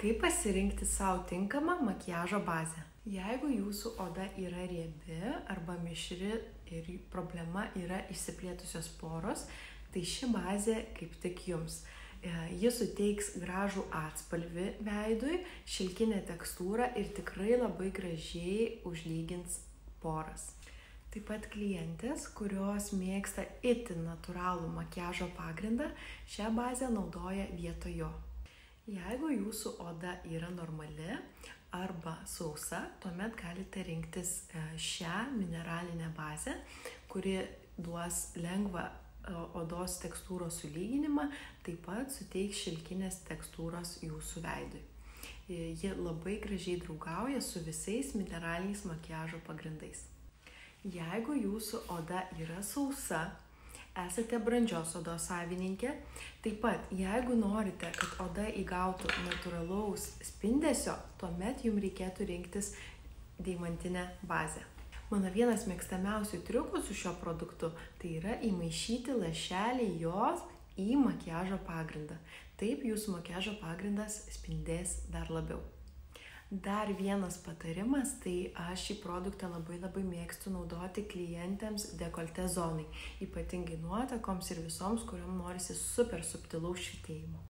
Kaip pasirinkti savo tinkamą makiažo bazę? Jeigu jūsų oda yra riebi arba mišri ir problema yra išsiplėtusios poros, tai ši bazė kaip tik jums. Ji suteiks gražų atspalvį veidui, šilkinę tekstūrą ir tikrai labai gražiai užlygins poras. Taip pat klientės, kurios mėgsta itin natūralų makiažo pagrindą, šią bazę naudoja vietoj jo. Jeigu jūsų oda yra normali arba sausa, tuomet galite rinktis šią mineralinę bazę, kuri duos lengvą odos tekstūros sulyginimą, taip pat suteiks šilkinės tekstūros jūsų veidui. Ji labai gražiai draugauja su visais mineraliniais makiažo pagrindais. Jeigu jūsų oda yra sausa, esate brandžios odos savininkė, taip pat jeigu norite, kad oda įgautų natūralaus spindesio, tuomet jums reikėtų rinktis deimantinę bazę. Mano vienas mėgstamiausių triukų su šiuo produktu tai yra įmaišyti lašelį jos į makiažo pagrindą. Taip jūsų makiažo pagrindas spindės dar labiau. Dar vienas patarimas, tai aš šį produktą labai mėgstu naudoti klientėms dekolte zonai, ypatingai nuotakoms ir visoms, kuriuom norisi super subtilaus švytėjimo.